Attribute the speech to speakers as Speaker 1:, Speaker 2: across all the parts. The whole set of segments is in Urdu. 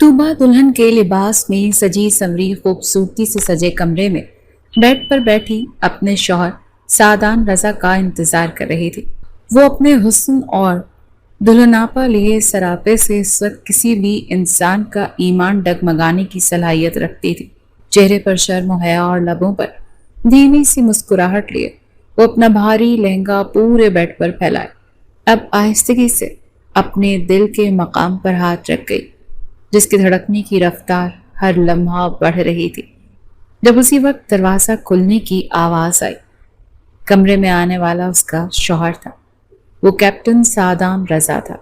Speaker 1: طوبا دلہن کے لباس میں سجی سنوری خوبصورتی سے سجے کمرے میں بیڈ پر بیٹھی اپنے شوہر سعدان رضا کا انتظار کر رہی تھی۔ وہ اپنے حسن اور دلہناپا لیے سراپے سے اس وقت کسی بھی انسان کا ایمان ڈگمگانے کی صلاحیت رکھتی تھی۔ چہرے پر شرم و حیا اور لبوں پر دھیمی سی مسکراہٹ لیے وہ اپنا بھاری لہنگا پورے بیڈ پر پھیلائے اب آہستگی سے اپنے دل کے مقام پر ہاتھ رکھ گئی، جس کی دھڑکنے کی رفتار ہر لمحہ بڑھ رہی تھی۔ جب اسی وقت دروازہ کھلنے کی آواز آئی، کمرے میں آنے والا اس کا شوہر تھا۔ وہ کیپٹن سعدان رضا تھا،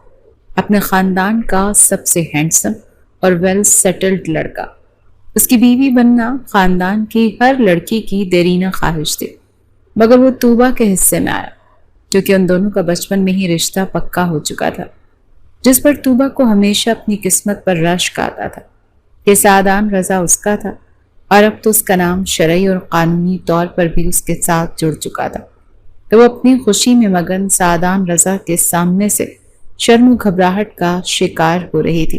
Speaker 1: اپنے خاندان کا سب سے ہینڈسم اور ویل سیٹلڈ لڑکا۔ اس کی بیوی بننا خاندان کی ہر لڑکی کی دیرینہ خواہش تھی، مگر وہ طوبا کے حصے میں آیا کیونکہ ان دونوں کا بچپن میں ہی رشتہ پکا ہو چکا تھا، جس پر طوبا کو ہمیشہ اپنی قسمت پر رشک آتا تھا کہ سعدان رضا اس کا تھا، اور اب تو اس کا نام شرعی اور قانونی طور پر بھی اس کے ساتھ جڑ چکا تھا۔ تو وہ اپنی خوشی میں مگن سعدان رضا کے سامنے سے شرم و گھبراہٹ کا شکار ہو رہی تھی۔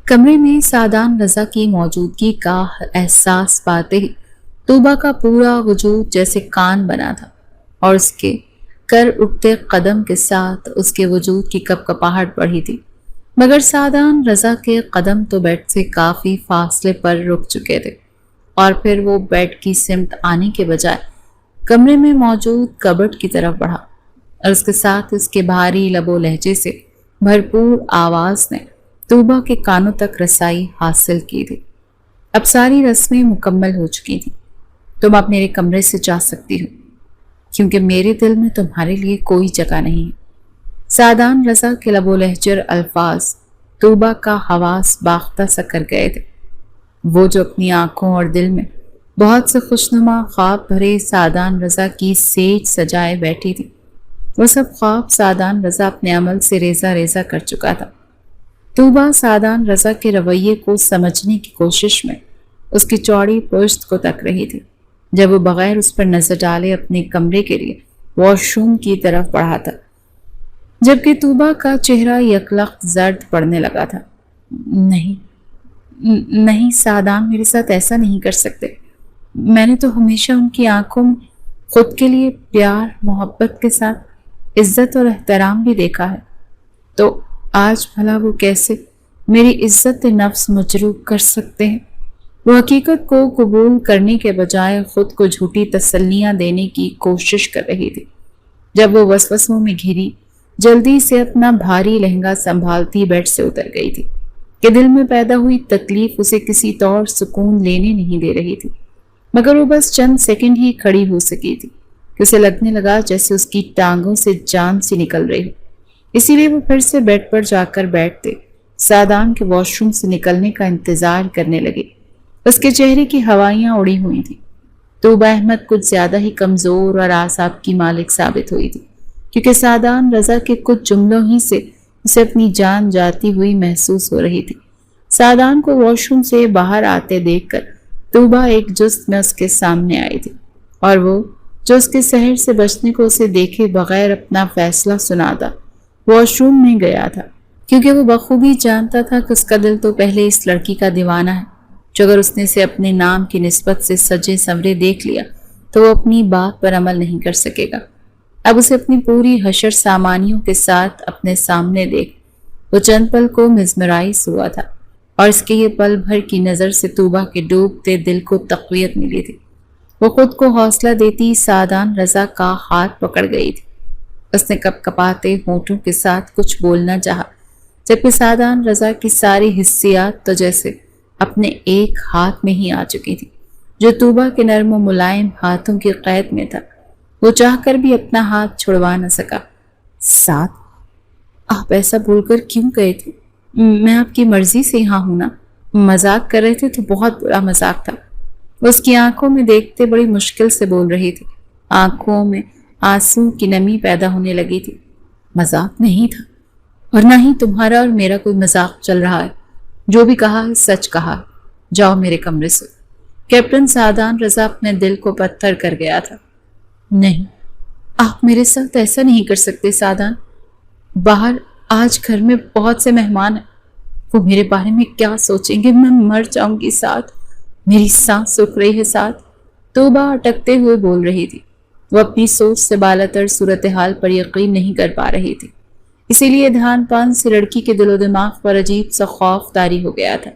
Speaker 1: کمرے میں سعدان رضا کی موجودگی کا احساس پاتے ہی طوبا کا پورا وجود جیسے کان بنا تھا، اور اس کے کر اٹھتے قدم کے ساتھ اس کے وجود کی کپکپاہٹ بڑھی تھی۔ مگر سعدان رضا کے قدم تو بیڈ سے کافی فاصلے پر رک چکے تھے، اور پھر وہ بیڈ کی سمت آنے کے بجائے کمرے میں موجود کبٹ کی طرف بڑھا، اور اس کے ساتھ اس کے بھاری لب و لہجے سے بھرپور آواز نے طوبا کے کانوں تک رسائی حاصل کی تھی۔ اب ساری رسمیں مکمل ہو چکی تھیں، تم اب میرے کمرے سے جا سکتی ہو، کیونکہ میرے دل میں تمہارے لیے کوئی جگہ نہیں ہے۔ سعدان رضا کے لب و لہجر الفاظ طوبا کا حواس باختہ سا کر گئے تھے۔ وہ جو اپنی آنکھوں اور دل میں بہت سے خوشنما خواب بھرے سعدان رضا کی سیج سجائے بیٹھی تھی، وہ سب خواب سعدان رضا اپنے عمل سے ریزہ ریزہ کر چکا تھا۔ طوبا سعدان رضا کے رویے کو سمجھنے کی کوشش میں اس کی چوڑی پشت کو تک رہی تھی، جب وہ بغیر اس پر نظر ڈالے اپنے کمرے کے لیے واش روم کی طرف بڑھا تھا، جبکہ طوبا کا چہرہ یکلخت زرد پڑنے لگا تھا۔ نہیں سعدان، میرے ساتھ ایسا نہیں کر سکتے۔ میں نے تو ہمیشہ ان کی آنکھوں میں خود کے لیے پیار، محبت کے ساتھ عزت اور احترام بھی دیکھا ہے، تو آج بھلا وہ کیسے میری عزت نفس مجروح کر سکتے ہیں؟ وہ حقیقت کو قبول کرنے کے بجائے خود کو جھوٹی تسلیاں دینے کی کوشش کر رہی تھی۔ جب وہ وسوسوں میں گھری جلدی سے اپنا بھاری لہنگا سنبھالتی بیڈ سے اتر گئی تھی کہ دل میں پیدا ہوئی تکلیف اسے کسی طور سکون لینے نہیں دے رہی تھی، مگر وہ بس چند سیکنڈ ہی کھڑی ہو سکی تھی کہ اسے لگنے لگا جیسے اس کی ٹانگوں سے جان سی نکل رہی ہو۔ اسی لیے وہ پھر سے بیڈ پر جا کر بیٹھتے سعدان کے واش روم سے نکلنے کا انتظار کرنے لگی۔ اس کے چہرے کی ہوائیاں اڑی ہوئی تھیں۔ طوبا احمد کچھ زیادہ ہی کمزور اور اعصاب کی مالک ثابت ہوئی تھی، کیونکہ سعدان رضا کے کچھ جملوں ہی سے اسے اپنی جان جاتی ہوئی محسوس ہو رہی تھی۔ سعدان کو واش روم سے باہر آتے دیکھ کر طوبا ایک جست میں اس کے سامنے آئی تھی، اور وہ جو اس کے سحر سے بچنے کو اسے دیکھے بغیر اپنا فیصلہ سناتا واش روم میں گیا تھا، کیونکہ وہ بخوبی جانتا تھا کہ اس کا دل تو پہلے اس لڑکی کا دیوانہ ہے، جو اگر اس نے اسے اپنے نام کی نسبت سے سجے سنورے دیکھ لیا تو وہ اپنی بات پر عمل نہیں کر سکے گا۔ اب اسے اپنی پوری حشر سامانیوں کے ساتھ اپنے سامنے دیکھ وہ چند پل کو مزمرائز ہوا تھا، اور اس کے یہ پل بھر کی نظر سے طوبا کے ڈوبتے دل کو تقویت ملی تھی۔ وہ خود کو حوصلہ دیتی سعدان رضا کا ہاتھ پکڑ گئی تھی۔ اس نے کپ کپاتے ہونٹوں کے ساتھ کچھ بولنا چاہا، جبکہ سعدان رضا کی ساری حسیات تو جیسے اپنے ایک ہاتھ میں ہی آ چکی تھی، جو طوبا کے نرم و ملائم ہاتھوں کی قید میں تھا۔ وہ چاہ کر بھی اپنا ہاتھ چھڑوا نہ سکا۔ ساتھ آپ ایسا بول کر کیوں گئے تھے؟ میں آپ کی مرضی سے یہاں ہوں نا۔ مذاق کر رہے تھے تو بہت برا مذاق تھا۔ اس کی آنکھوں میں دیکھتے بڑی مشکل سے بول رہی تھی، آنکھوں میں آنسو کی نمی پیدا ہونے لگی تھی۔ مذاق نہیں تھا، اور نہ ہی تمہارا اور میرا کوئی مذاق چل رہا ہے۔ جو بھی کہا ہے سچ کہا۔ جاؤ میرے کمرے سے۔ کیپٹن سعدان رضا اپنے دل کو پتھر کر گیا تھا۔ نہیں، آپ میرے ساتھ ایسا نہیں کر سکتے سعدان۔ باہر آج گھر میں بہت سے مہمان ہیں، وہ میرے بارے میں کیا سوچیں گے؟ میں مر جاؤں گی سعد، میری سانس سوکھ رہی ہے سعد، توبہ اٹکتے ہوئے بول رہی تھی۔ وہ اپنی سوچ سے بالاتر صورتحال پر یقین نہیں کر پا رہی تھی، اسی لیے دھیان پان سے لڑکی کے دل و دماغ پر عجیب سا خوف طاری ہو گیا تھا۔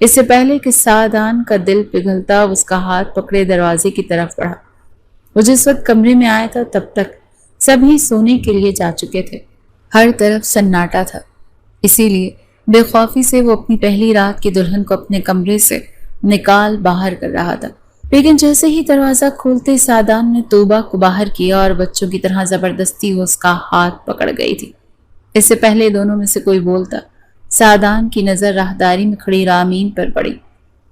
Speaker 1: اس سے پہلے کہ سعدان کا دل پگھلتا اس کا ہاتھ پکڑے دروازے کی طرف بڑھا۔ وہ جس وقت کمرے میں آیا تھا تب تک سبھی سونے کے لیے جا چکے تھے، ہر طرف سناٹا تھا، اسی لیے بے خوفی سے وہ اپنی پہلی رات کی دلہن کو اپنے کمرے سے نکال باہر کر رہا تھا۔ لیکن جیسے ہی دروازہ کھولتے سعدان نے توبہ کو باہر کیا اور بچوں کی طرح زبردستی اس کا ہاتھ پکڑ گئی تھی۔ اس سے پہلے دونوں میں سے کوئی بولتا، سعدان کی نظر راہداری میں کھڑی رامین پر پڑی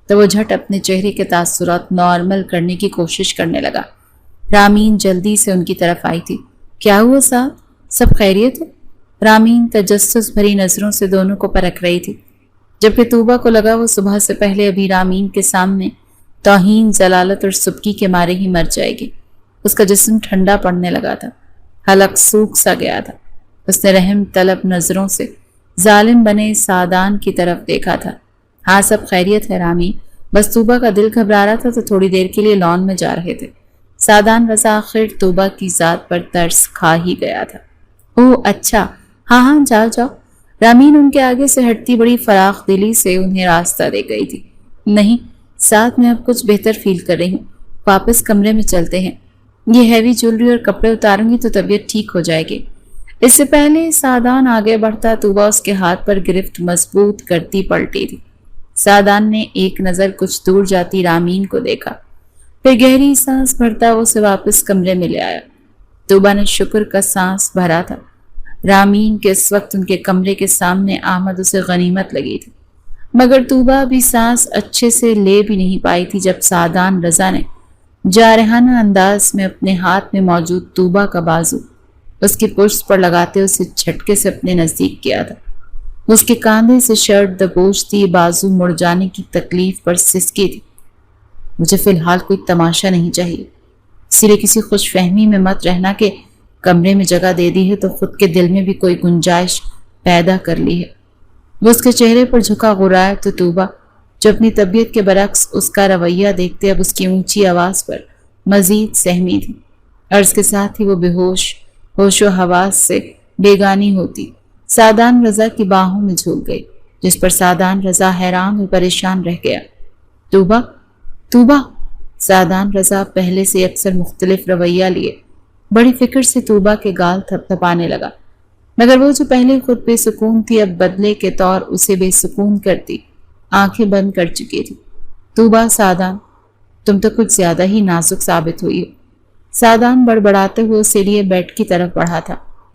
Speaker 1: تو وہ جھٹ اپنے چہرے کے تاثرات نارمل کرنے کی کوشش کرنے لگا۔ رامین جلدی سے ان کی طرف آئی تھی۔ کیا ہوا سعد؟ سب خیریت ہے؟ رامین تجسس بھری نظروں سے دونوں کو پرکھ رہی تھی، جبکہ توبہ کو لگا وہ صبح سے پہلے ابھی رامین کے سامنے توہین، ضلالت اور سبکی کے مارے ہی مر جائے گی۔ اس کا جسم ٹھنڈا پڑنے لگا تھا، حلق سوکھ سا گیا تھا۔ اس نے رحم طلب نظروں سے ظالم بنے سعدان کی طرف دیکھا تھا۔ ہاں سب خیریت ہے رامین، بس توبہ کا دل گھبرا رہا تھا تو تھوڑی دیر کے لیے لان میں جا رہے تھے۔ سعدان رضا آخر توبہ کی ذات پر ترس کھا ہی گیا تھا۔ اوہ اچھا، ہاں جاؤ جاؤ۔ رامین ان کے آگے سے ہٹتی بڑی فراخ دلی سے انہیں راستہ دے گئی تھی۔ نہیں ساتھ میں اب کچھ بہتر فیل کر رہی ہوں، واپس کمرے میں چلتے ہیں، یہ ہیوی جولری اور کپڑے اتاروں گی تو طبیعت ٹھیک ہو جائے گی۔ اس سے پہلے سعدان آگے بڑھتا توبہ اس کے ہاتھ پر گرفت مضبوط کرتی پلٹی تھی۔ سعدان نے ایک نظر کچھ دور جاتی رامین کو دیکھا، پھر گہری سانس بھرتا وہ اسے واپس کمرے میں لے آیا۔ توبہ نے شکر کا سانس بھرا تھا۔ رامین کے اس وقت ان کے کمرے کے سامنے آمد اسے غنیمت لگی تھی، مگر توبہ بھی سانس اچھے سے لے بھی نہیں پائی تھی جب سعدان رضا نے جارحانہ انداز میں اپنے ہاتھ میں موجود توبہ کا بازو اس کی پشت پر لگاتے اسے جھٹکے سے اپنے نزدیک کیا تھا۔ اس کے کاندھے سے شرٹ دبوچ تھی، بازو مڑ جانے کی تکلیف پر سسکی تھی۔ مجھے فی الحال کوئی تماشا نہیں چاہیے، اسی لیے کسی خوش فہمی میں مت رہنا کہ کمرے میں جگہ دے دی ہے تو خود کے دل میں بھی کوئی گنجائش پیدا کر لی ہے۔ وہ اس کے چہرے پر جھکا غرائے تو توبہ جو اپنی طبیعت کے برعکس اس کا رویہ دیکھتے اب اس کی اونچی آواز پر مزید سہمی تھی، اور اس کے ساتھ ہی وہ بے ہوش و حواس سے بیگانی ہوتی سعدان رضا کی باہوں میں جھک گئی، جس پر سعدان رضا حیران اور پریشان رہ گیا۔ توبہ سعدان رضا پہلے سے اکثر مختلف رویہ لیے بڑی فکر سے توبہ کے گال تھپ تھپانے لگا، مگر وہ جو پہلے خود بے سکون تھی اب بدلے کے طور اسے بے سکون کرتی آنکھیں بند کر چکی تھی۔ توبہ سعدان تم تو کچھ زیادہ ہی نازک ثابت ہوئی ہو۔ سعدان بڑبڑاتے ہوئے اسے لیے بیڈ کی طرف بڑھا تھا۔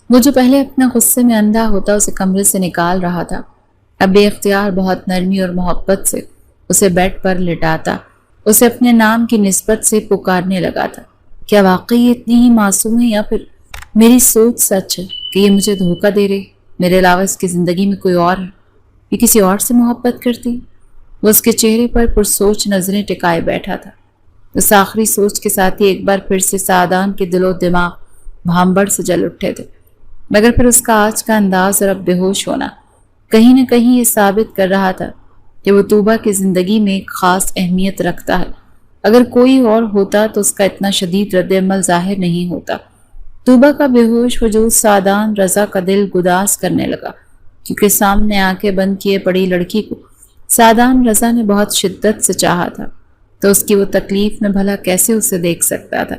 Speaker 1: وہ جو پہلے اپنا غصے میں اندھا ہوتا اسے کمرے سے نکال رہا تھا، اب بے اختیار بہت نرمی اور محبت سے اسے بیڈ پر لٹاتا اسے اپنے نام کی نسبت سے پکارنے لگا تھا۔ کیا واقعی اتنی ہی معصوم ہے یا پھر میری سوچ سچ ہے کہ یہ مجھے دھوکہ دے رہی؟ میرے علاوہ اس کی زندگی میں کوئی اور ہے؟ یہ کسی اور سے محبت کرتی؟ وہ اس کے چہرے پر پرسوچ نظریں ٹکائے بیٹھا تھا۔ اس آخری سوچ کے ساتھ ہی ایک بار پھر سے سعدان کے دل و دماغ بھانبڑ سے جل اٹھے تھے، مگر پھر اس کا آج کا انداز اور اب بے ہوش ہونا کہیں نہ کہیں یہ ثابت کر رہا تھا کہ وہ توبہ کی زندگی میں ایک خاص اہمیت رکھتا ہے۔ اگر کوئی اور ہوتا تو اس کا اتنا شدید رد عمل ظاہر نہیں ہوتا۔ توبہ کا بے ہوش وجود سعدان رضا کا دل گداز کرنے لگا، کیونکہ سامنے آنکھیں بند کیے پڑی لڑکی کو سعدان رضا نے بہت شدت سے چاہا تھا، تو اس کی وہ تکلیف میں بھلا کیسے اسے دیکھ سکتا تھا۔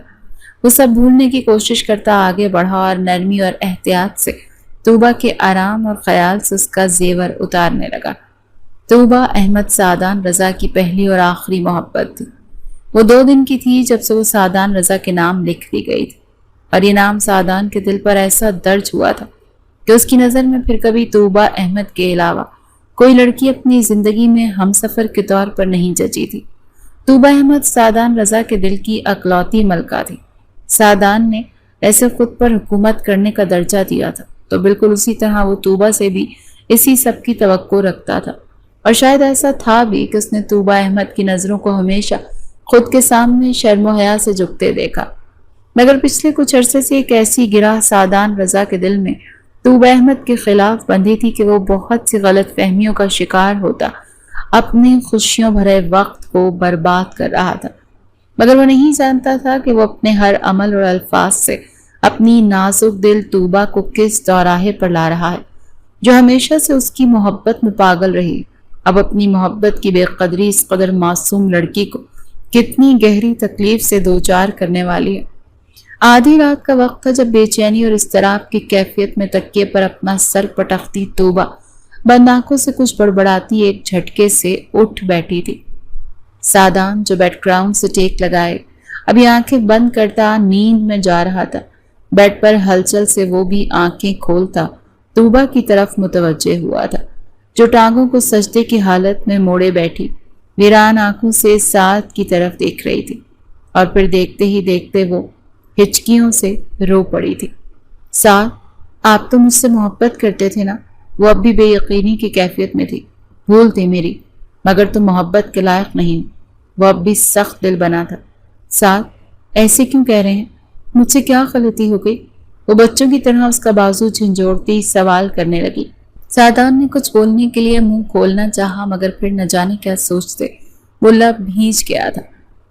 Speaker 1: وہ سب بھولنے کی کوشش کرتا آگے بڑھا اور نرمی اور احتیاط سے توبہ کے آرام اور خیال سے اس کا زیور اتارنے لگا۔ توبہ احمد سعدان رضا کی پہلی اور آخری محبت تھی۔ وہ 2 دن کی تھی جب سے وہ سعدان رضا کے نام لکھ دی گئی تھی، اور یہ نام سعدان کے دل پر ایسا درج ہوا تھا کہ اس کی نظر میں پھر کبھی توبہ احمد کے علاوہ کوئی لڑکی اپنی زندگی میں ہم سفر کے طور پر نہیں جچی تھی۔ توبہ احمد سعدان رضا کے دل کی اکلوتی ملکہ تھی۔ سعدان نے ایسے خود پر حکومت کرنے کا درجہ دیا تھا تو بالکل اسی طرح وہ توبہ سے بھی اسی سب کی توقع رکھتا تھا، اور شاید ایسا تھا بھی کہ اس نے توبہ احمد کی نظروں کو ہمیشہ خود کے سامنے شرم و حیا سے جھکتے دیکھا۔ مگر پچھلے کچھ عرصے سے ایک ایسی گرہ سعدان رضا کے دل میں طوبہ احمد کے خلاف بندھی تھی کہ وہ بہت سی غلط فہمیوں کا شکار ہوتا اپنے خوشیوں بھرے وقت کو برباد کر رہا تھا، مگر وہ نہیں جانتا تھا کہ وہ اپنے ہر عمل اور الفاظ سے اپنی نازک دل طوبہ کو کس دوراہے پر لا رہا ہے، جو ہمیشہ سے اس کی محبت میں پاگل رہی، اب اپنی محبت کی بے قدری اس قدر معصوم لڑکی کو کتنی گہری تکلیف سے دوچار کرنے والی ہے۔ آدھی رات کا وقت تھا جب بے چینی اور اضطراب کی کیفیت میں تکیے پر اپنا سر پٹکتی طوبہ بند آنکھوں سے کچھ بڑبڑاتی ایک جھٹکے سے اٹھ بیٹھی تھی۔ سادان جو بیڈ گراؤنڈ سے ٹیک لگائے ابھی آنکھیں بند کرتا نیند میں جا رہا تھا، بیڈ پر ہلچل سے وہ بھی آنکھیں کھولتا طوبہ کی طرف متوجہ ہوا تھا، جو ٹانگوں کو سجدے کی حالت میں موڑے بیٹھی ویران آنکھوں سے سعد کی طرف دیکھ رہی تھی، اور پھر دیکھتے ہی دیکھتے وہ ہچکیوں سے رو پڑی تھی۔ سعد، آپ تو مجھ سے محبت کرتے تھے نا؟ وہ اب بھی بے یقینی کی کیفیت میں تھی۔ بھول تھی میری، مگر تم محبت کے لائق نہیں۔ وہ اب بھی سخت دل بنا تھا۔ سعد، ایسے کیوں کہہ رہے ہیں؟ مجھ سے کیا غلطی ہو گئی؟ وہ بچوں کی طرح اس کا بازو جھنجھوڑتی سوال کرنے لگی۔ سادان نے کچھ بولنے کے لیے منہ کھولنا چاہا، مگر پھر نہ جانے کیا سوچتے وہ لب بھیج گیا تھا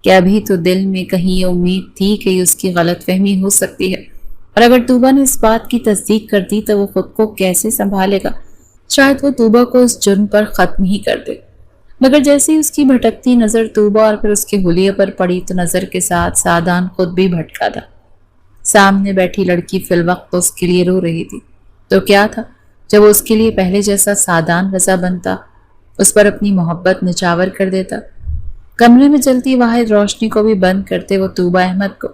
Speaker 1: کہ ابھی تو دل میں کہیں یہ امید تھی کہ اس کی غلط فہمی ہو سکتی ہے، اور اگر طوبہ نے اس بات کی تصدیق کر دی تو وہ خود کو کیسے سنبھالے گا؟ شاید وہ طوبہ کو اس جرم پر ختم ہی کر دے۔ مگر جیسے ہی اس کی بھٹکتی نظر طوبہ اور پھر اس کے حلیے پر پڑی تو نظر کے ساتھ سادان خود بھی بھٹکا تھا۔ سامنے بیٹھی لڑکی فی الوقت اس کے لیے رو رہی تھی، تو کیا تھا جب وہ اس کے لیے پہلے جیسا سادان رضا بنتا، اس پر اپنی محبت نچاور کر دیتا۔ کمرے میں چلتی واحد روشنی کو بھی بند کرتے وہ طوبہ احمد کو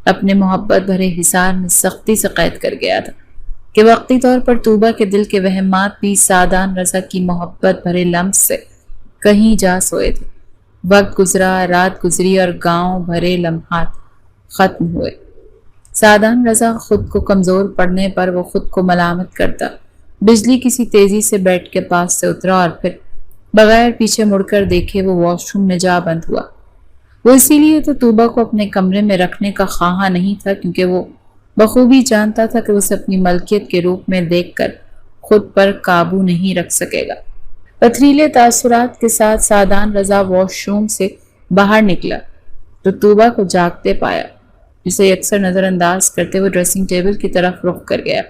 Speaker 1: اپنے محبت بھرے حصار میں سختی سے قید کر گیا تھا کہ وقتی طور پر طوبہ کے دل کے وہمات بھی سادان رضا کی محبت بھرے لمس سے کہیں جا سوئے تھے۔ وقت گزرا، رات گزری اور گاؤں بھرے لمحات ختم ہوئے۔ سادان رضا خود کو کمزور پڑنے پر وہ خود کو ملامت کرتا بجلی کسی تیزی سے بیڈ کے پاس سے اترا اور پھر بغیر پیچھے مڑ کر دیکھے وہ واش روم میں جا بند ہوا۔ وہ اسی لیے تو طوبہ کو اپنے کمرے میں رکھنے کا خواہاں نہیں تھا، کیونکہ وہ بخوبی جانتا تھا کہ اسے اپنی ملکیت کے روپ میں دیکھ کر خود پر قابو نہیں رکھ سکے گا۔ پتھریلے تاثرات کے ساتھ سادان رضا واش روم سے باہر نکلا تو طوبہ کو جاگتے پایا، جسے اکثر نظر انداز کرتے ہوئے ڈریسنگ ٹیبل کی طرف رخ کر گیا۔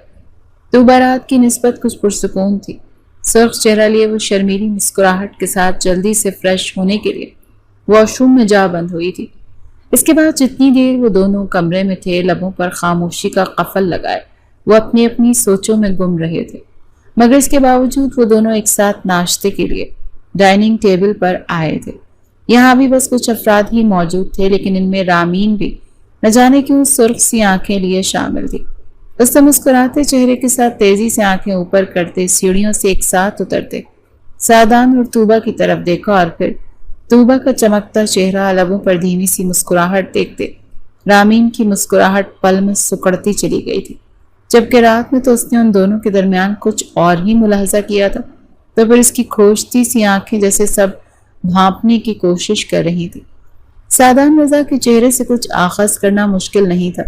Speaker 1: طوبہ رات کی نسبت کچھ پرسکون تھی۔ سرخ چہرہ لیے وہ شرمیلی مسکراہٹ کے ساتھ جلدی سے فریش ہونے کے لیے واش روم میں جا بند ہوئی تھی۔ اس کے بعد جتنی دیر وہ دونوں کمرے میں تھے، لبوں پر خاموشی کا قفل لگائے وہ اپنی اپنی سوچوں میں گم رہے تھے، مگر اس کے باوجود وہ دونوں ایک ساتھ ناشتے کے لیے ڈائننگ ٹیبل پر آئے تھے۔ یہاں بھی بس کچھ افراد ہی موجود تھے، لیکن ان میں رامین بھی نہ جانے کیوں سرخ سی آنکھیں لیے شامل تھی۔ اس سے مسکراتے چہرے کے ساتھ تیزی سے آنکھیں اوپر کرتے سیڑھیوں سے ایک ساتھ اترتے سادان اور طوبہ کی طرف دیکھا، اور پھر طوبہ کا چمکتا چہرہ، لبوں پر دھیمی سی مسکراہٹ دیکھتے رامین کی مسکراہٹ پل میں سکڑتی چلی گئی تھی۔ جبکہ رات میں تو اس نے ان دونوں کے درمیان کچھ اور ہی ملاحظہ کیا تھا، تو پھر اس کی کھوجتی سی آنکھیں جیسے سب بھانپنے کی کوشش کر رہی تھی۔ سادان رضا کے چہرے سے کچھ آخذ کرنا مشکل نہیں تھا۔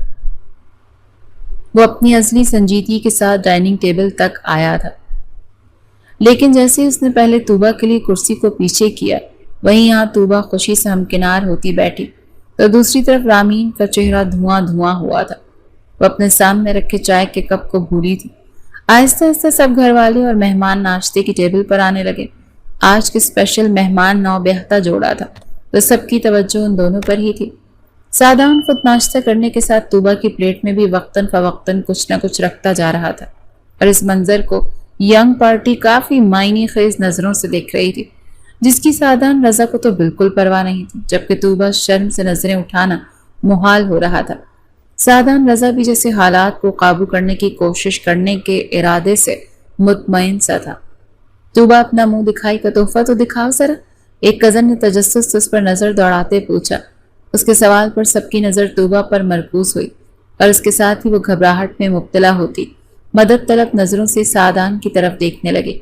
Speaker 1: وہ اپنی ازلی سنجیدگی کے ساتھ ڈائننگ ٹیبل تک آیا تھا، لیکن جیسے اس نے پہلے طوبہ کے لیے کرسی کو پیچھے کیا، وہیں یہاں طوبہ خوشی سے ہمکنار ہوتی بیٹھی تو دوسری طرف رامین کا چہرہ دھواں دھواں ہوا تھا۔ وہ اپنے سامنے رکھے چائے کے کپ کو بھولی تھی۔ آہستہ آہستہ سب گھر والے اور مہمان ناشتے کی ٹیبل پر آنے لگے۔ آج کے اسپیشل مہمان نو بیہتا جوڑا تھا تو سب کی توجہ ان دونوں پر ہی تھی۔ سادان خود ناشتہ کرنے کے ساتھ طوبہ کی پلیٹ میں بھی وقتاً فوقتاً کچھ نہ کچھ رکھتا جا رہا تھا، اور اس منظر کو ینگ پارٹی کافی معنی خیز نظروں سے دیکھ رہی تھی، جس کی سادان رضا کو تو بالکل پرواہ نہیں تھی، جبکہ طوبہ شرم سے نظریں اٹھانا محال ہو رہا تھا۔ سادان رضا بھی جیسے حالات کو قابو کرنے کی کوشش کرنے کے ارادے سے مطمئن سا تھا۔ طوبہ اپنا منہ دکھائی کا تحفہ تو دکھاؤ ذرا، ایک کزن نے تجسس سے اس پر نظر دوڑاتے پوچھا۔ اس کے سوال پر سب کی نظر طوبہ پر مرکوز ہوئی، اور اس کے ساتھ ہی وہ گھبراہٹ میں مبتلا ہوتی مدد طلب نظروں سے سادان کی طرف دیکھنے لگے۔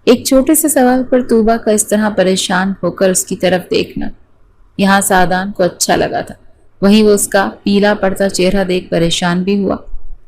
Speaker 1: ایک چھوٹے سے سوال پر طوبہ کا اس طرح پریشان ہو کر اس کی طرف دیکھنا یہاں سادان کو اچھا لگا تھا، وہیں وہ اس کا پیلا پڑتا چہرہ دیکھ پریشان بھی ہوا۔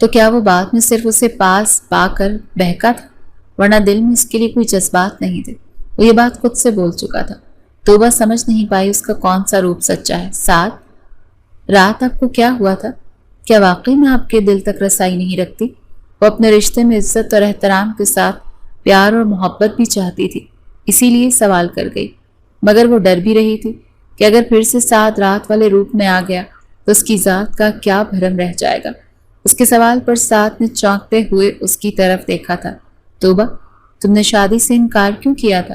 Speaker 1: تو کیا وہ بعد میں صرف اسے پاس پا کر بہکا تھا، ورنہ دل میں اس کے لیے کوئی جذبات نہیں تھے؟ وہ یہ بات خود سے بول چکا تھا۔ توبہ سمجھ نہیں پائی اس کا کون سا روپ سچا ہے۔ ساتھ رات آپ کو کیا ہوا تھا؟ کیا واقعی میں آپ کے دل تک رسائی نہیں رکھتی؟ وہ اپنے رشتے میں عزت اور احترام کے ساتھ پیار اور محبت بھی چاہتی تھی، اسی لیے سوال کر گئی، مگر وہ ڈر بھی رہی تھی کہ اگر پھر سے سعد رات والے روپ میں آ گیا تو اس کی ذات کا کیا بھرم رہ جائے گا۔ اس کے سوال پر سعد نے چونکتے ہوئے اس کی طرف دیکھا تھا۔ توبہ، تم نے شادی سے انکار کیوں کیا تھا؟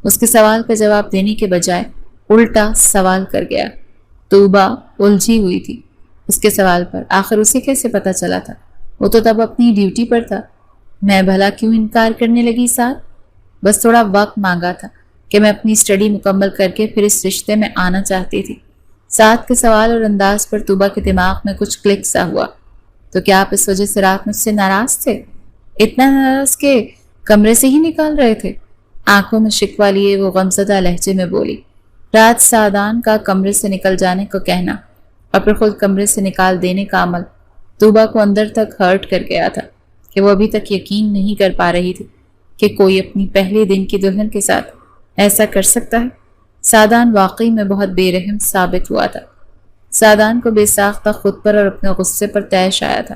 Speaker 1: اس کے سوال کا جواب دینے کے بجائے الٹا سوال کر گیا۔ توبہ الجھی ہوئی تھی اس کے سوال پر، آخر اسے کیسے پتا چلا تھا؟ وہ تو تب اپنی ڈیوٹی پر تھا۔ میں بھلا کیوں انکار کرنے لگی سعد؟ بس تھوڑا وقت مانگا تھا کہ میں اپنی اسٹڈی مکمل کر کے پھر اس رشتے میں آنا چاہتی تھی۔ سعد کے سوال اور انداز پر توبہ کے دماغ میں کچھ کلک سا ہوا۔ تو کیا آپ اس وجہ سے رات مجھ سے ناراض تھے؟ اتنا ناراض کہ کمرے سے ہی نکال رہے تھے؟ آنکھوں میں شکوہ لیے وہ غمزدہ لہجے میں بولی۔ رات سعدان کا کمرے سے نکل جانے کو کہنا اور پھر خود کمرے سے نکال دینے کا عمل توبہ کو اندر تک ہرٹ کر گیا تھا کہ وہ ابھی تک یقین نہیں کر پا رہی تھی کہ کوئی اپنی پہلے دن کی دلہن کے ساتھ ایسا کر سکتا ہے۔ سعدان واقعی میں بہت بے رحم ثابت ہوا تھا۔ سعدان کو بے ساختہ خود پر اور اپنے غصے پر طیش آیا تھا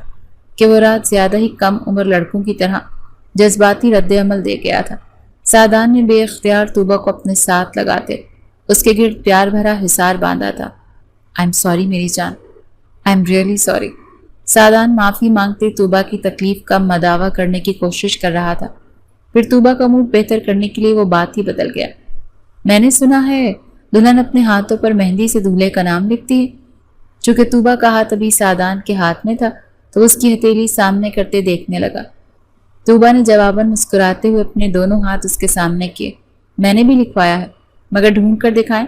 Speaker 1: کہ وہ رات زیادہ ہی کم عمر لڑکوں کی طرح جذباتی رد عمل دے گیا تھا۔ سعدان نے بے اختیار توبہ کو اپنے ساتھ لگاتے اس کے گرد پیار بھرا حصار باندھا تھا۔ آئی ایم سوری میری جان، I am really sorry. Saadan معافی مانگتے توبہ کی تکلیف کا مداوا کرنے کی کوشش کر رہا تھا۔ پھر توبہ کا موڈ بہتر کرنے کے لیے وہ بات ہی بدل گیا۔ میں نے سنا ہے دلہن اپنے ہاتھوں پر مہندی سے دولہے کا نام لکھتی ہے۔ چونکہ توبہ کا ہاتھ ابھی سعدان کے ہاتھ میں تھا تو اس کی ہتھیلی سامنے کرتے دیکھنے لگا۔ توبہ نے جواباً مسکراتے ہوئے اپنے دونوں ہاتھ اس کے سامنے کیے۔ میں نے بھی لکھوایا ہے، مگر ڈھونڈ کر دکھائیں؟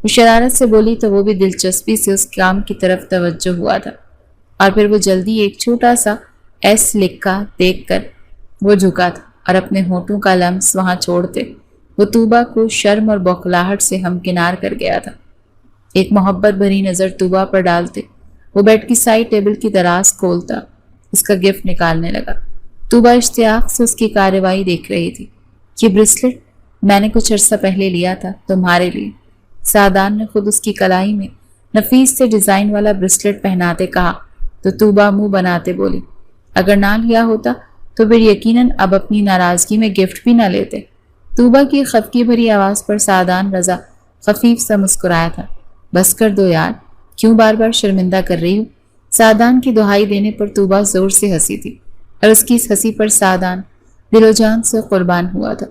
Speaker 1: وہ شرارت سے بولی تو وہ بھی دلچسپی سے اس کام کی طرف توجہ ہوا تھا، اور پھر وہ جلدی ایک چھوٹا سا ایس لکھا دیکھ کر وہ جھکا تھا اور اپنے ہونٹوں کا لمس وہاں چھوڑتے وہ توبہ کو شرم اور بوکھلاہٹ سے ہمکنار کر گیا تھا۔ ایک محبت بھری نظر توبہ پر ڈالتے وہ بیڈ کی سائڈ ٹیبل کی دراز کھولتا اس کا گفٹ نکالنے لگا۔ توبہ اشتیاق سے اس کی کارروائی دیکھ رہی تھی۔ یہ بریسلٹ میں نے کچھ عرصہ پہلے لیا تھا تمہارے لیے۔ سعدان نے خود اس کی کلائی میں نفیس سے ڈیزائن والا بریسلٹ پہناتے کہا تو توبہ منہ بناتے بولی، اگر نہ لیا ہوتا تو پھر یقیناً اب اپنی ناراضگی میں گفٹ بھی نہ لیتے۔ توبہ کی خفگی بھری آواز پر سعدان رضا خفیف سا مسکرایا تھا۔ بس کر دو یار، کیوں بار بار شرمندہ کر رہی ہوں؟ سعدان کی دہائی دینے پر توبہ زور سے ہنسی تھی اور اس کی اس ہنسی پر سعدان دل و جان سے قربان ہوا تھا۔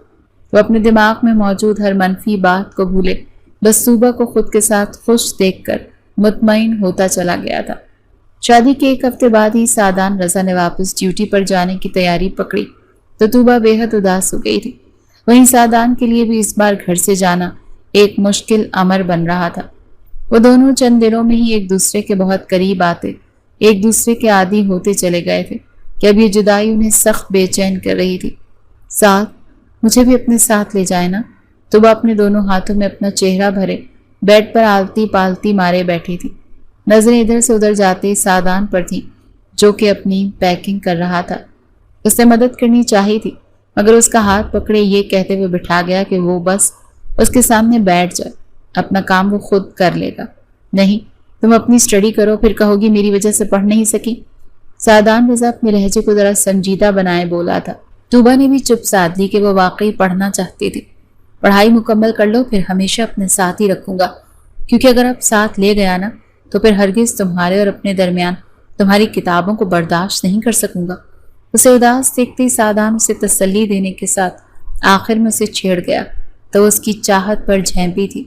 Speaker 1: وہ اپنے دماغ میں موجود ہر منفی بات کو بھولے بس توبہ کو خود کے ساتھ خوش دیکھ کر مطمئن ہوتا چلا گیا تھا۔ شادی کے ایک ہفتے بعد ہی سعدان رضا نے واپس ڈیوٹی پر جانے کی تیاری پکڑی تو توبہ بے حد اداس ہو گئی تھی۔ وہیں سعدان کے لیے بھی اس بار گھر سے جانا ایک مشکل امر بن رہا تھا۔ وہ دونوں چند دنوں میں ہی ایک دوسرے کے بہت قریب آتے ایک دوسرے کے عادی ہوتے چلے گئے تھے کہ اب یہ جدائی انہیں سخت بے چین کر رہی تھی۔ ساتھ مجھے بھی اپنے ساتھ لے جائے نا؟ توبہ اپنے دونوں ہاتھوں میں اپنا چہرہ بھرے بیڈ پر آلتی پالتی مارے بیٹھی تھی۔ نظریں ادھر سے ادھر جاتے سعدان پر تھیں جو کہ اپنی پیکنگ کر رہا تھا۔ اس نے مدد کرنی چاہی تھی مگر اس کا ہاتھ پکڑے یہ کہتے ہوئے بٹھا گیا کہ وہ بس اس کے سامنے بیٹھ جائے، اپنا کام وہ خود کر لے گا۔ نہیں، تم اپنی اسٹڈی کرو، پھر کہو گی میری وجہ سے پڑھ نہیں سکی۔ سعدان رضا اپنے لہجے کو ذرا سنجیدہ بنائے بولا تھا۔ توبہ نے بھی چپ سادھ لی کہ وہ واقعی پڑھنا چاہتی تھی۔ پڑھائی مکمل کر لو، پھر ہمیشہ اپنے ساتھ ہی رکھوں گا، کیونکہ اگر اب ساتھ لے گیا نا تو پھر ہرگز تمہارے اور اپنے درمیان تمہاری کتابوں کو برداشت نہیں کر سکوں گا۔ اسے اداس دیکھتے ہی سعدان اسے تسلی دینے کے ساتھ آخر میں اسے چھیڑ گیا تو وہ اس کی چاہت پر جھینپی تھی۔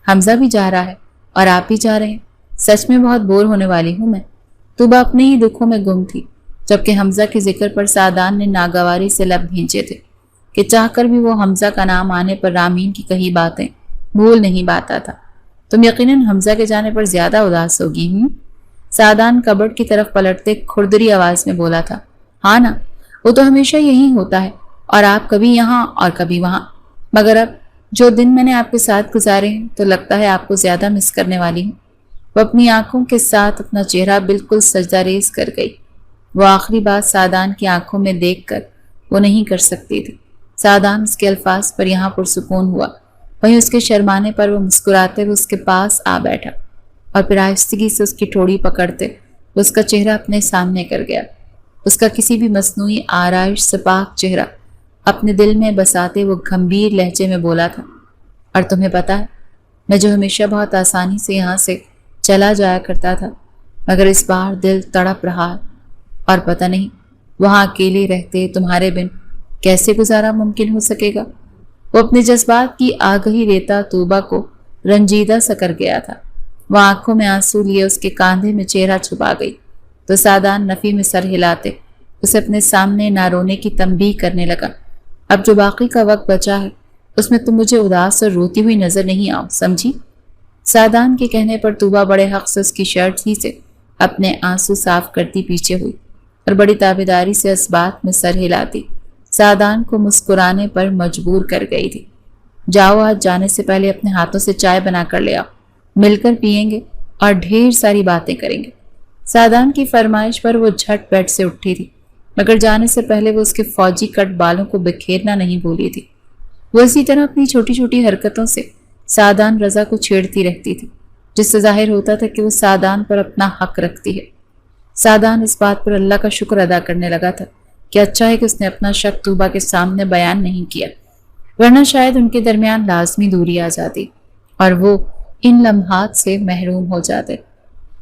Speaker 1: حمزہ بھی جا رہا ہے اور آپ بھی جا رہے ہیں، سچ میں بہت بور ہونے والی ہوں میں۔ توبہ اپنے ہی دکھوں میں گم تھی جبکہ حمزہ کے ذکر پر سعدان نے ناگواری سے لب بھینچے تھے کہ چاہ کر بھی وہ حمزہ کا نام آنے پر رامین کی کہی باتیں بھول نہیں پاتا تھا۔ تم یقیناً حمزہ کے جانے پر زیادہ اداس ہوگی ہوں؟ سعدان کبڈ کی طرف پلٹتے کھردری آواز میں بولا تھا۔ ہاں نا، وہ تو ہمیشہ یہی ہوتا ہے، اور آپ کبھی یہاں اور کبھی وہاں، مگر اب جو دن میں نے آپ کے ساتھ گزارے ہیں تو لگتا ہے آپ کو زیادہ مس کرنے والی ہوں۔ وہ اپنی آنکھوں کے ساتھ اپنا چہرہ بالکل سجدہ ریز کر گئی۔ وہ آخری بات سعدان کی آنکھوں میں دیکھ کر وہ نہیں کر سکتی تھی۔ سعدان اس کے الفاظ پر یہاں پرسکون ہوا، وہیں اس کے شرمانے پر وہ مسکراتے ہوئے اس کے پاس آ بیٹھا اور پھر آہستگی سے اس کی ٹھوڑی پکڑتے اس کا چہرہ اپنے سامنے کر گیا۔ اس کا کسی بھی مصنوعی آرائش سے پاک چہرہ اپنے دل میں بساتے وہ گھمبیر لہجے میں بولا تھا، اور تمہیں پتا ہے میں جو ہمیشہ بہت آسانی سے یہاں سے چلا جایا کرتا تھا، مگر اس بار دل تڑپ رہا ہے، اور پتہ نہیں وہاں اکیلے رہتے تمہارے بن کیسے گزارا ممکن ہو سکے گا۔ وہ اپنے جذبات کی آگہی دیتا طوبہ کو رنجیدہ سا کر گیا تھا۔ وہ آنکھوں میں آنسو لیے اس کے کاندھے میں چہرہ چھپا گئی تو سعدان نفی میں سر ہلاتے اسے اپنے سامنے نہ رونے کی تنبیہ کرنے لگا۔ اب جو باقی کا وقت بچا ہے اس میں تم مجھے اداس اور روتی ہوئی نظر نہیں آؤ، سمجھی؟ سعدان کے کہنے پر طوبہ بڑے حق سے اس کی شرٹ ہی سے اپنے آنسو صاف کرتی پیچھے ہوئی اور بڑی تابیداری سے اس بات میں سر ہلاتی سعدان کو مسکرانے پر مجبور کر گئی تھی۔ جاؤ، آج جانے سے پہلے اپنے ہاتھوں سے چائے بنا کر لے آؤ، مل کر پئیں گے اور ڈھیر ساری باتیں کریں گے۔ سعدان کی فرمائش پر وہ جھٹ بیٹھ سے اٹھی تھی، مگر جانے سے پہلے وہ اس کے فوجی کٹ بالوں کو بکھیرنا نہیں بھولی تھی۔ وہ اسی طرح اپنی چھوٹی چھوٹی حرکتوں سے سعدان رضا کو چھیڑتی رہتی تھی، جس سے ظاہر ہوتا تھا کہ وہ سعدان پر اپنا حق رکھتی ہے۔ سعدان اس بات پر اللہ کا شکر ادا کرنے لگا تھا کہ اچھا ہے کہ اس نے اپنا شک طوبہ کے سامنے بیان نہیں کیا، ورنہ شاید ان کے درمیان لازمی دوری آ جاتی اور وہ ان لمحات سے محروم ہو جاتے۔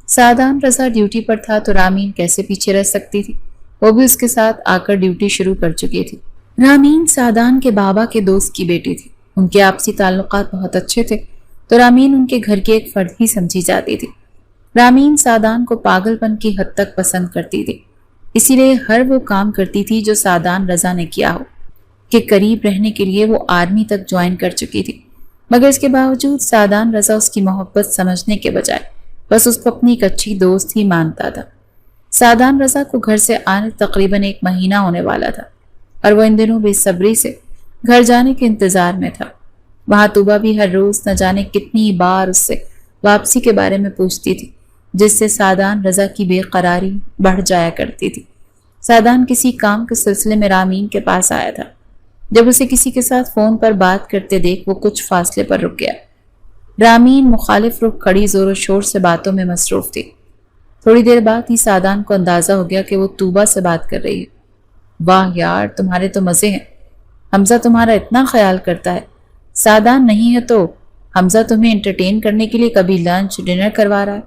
Speaker 1: سعدان رضا ڈیوٹی پر تھا تو رامین کیسے پیچھے رہ سکتی تھی؟ وہ بھی اس کے ساتھ آ کر ڈیوٹی شروع کر چکی تھی۔ رامین سعدان کے بابا کے دوست کی بیٹی تھی، ان کے آپسی تعلقات بہت اچھے تھے تو رامین ان کے گھر کی ایک فرد ہی سمجھی جاتی تھی۔ رامین سعدان کو پاگل پن کی حد تک پسند کرتی تھی، اسی لیے ہر وہ کام کرتی تھی جو سعدان رضا نے کیا ہو۔ کہ قریب رہنے کے لیے وہ آرمی تک جوائن کر چکی تھی، مگر اس کے باوجود سعدان رضا اس کی محبت سمجھنے کے بجائے بس اس کو اپنی ایک اچھی دوست ہی مانتا تھا۔ سعدان رضا کو گھر سے آنے تقریباً 1 مہینہ ہونے والا تھا اور وہ ان دنوں بے صبری سے گھر جانے کے انتظار میں تھا۔ وہاں طوبہ بھی ہر روز نہ جانے کتنی بار اس سے واپسی کے بارے میں پوچھتی تھی، جس سے سعدان رضا کی بے قراری بڑھ جایا کرتی تھی۔ سعدان کسی کام کے سلسلے میں رامین کے پاس آیا تھا۔ جب اسے کسی کے ساتھ فون پر بات کرتے دیکھ وہ کچھ فاصلے پر رک گیا۔ رامین مخالف رخ کھڑی زور و شور سے باتوں میں مصروف تھی۔ تھوڑی دیر بعد ہی سعدان کو اندازہ ہو گیا کہ وہ طوبہ سے بات کر رہی ہے۔ واہ یار، تمہارے تو مزے ہیں، حمزہ تمہارا اتنا خیال کرتا ہے۔ سعدان نہیں ہے تو حمزہ تمہیں انٹرٹین کرنے کے لیے کبھی لنچ ڈنر کروا رہا ہے،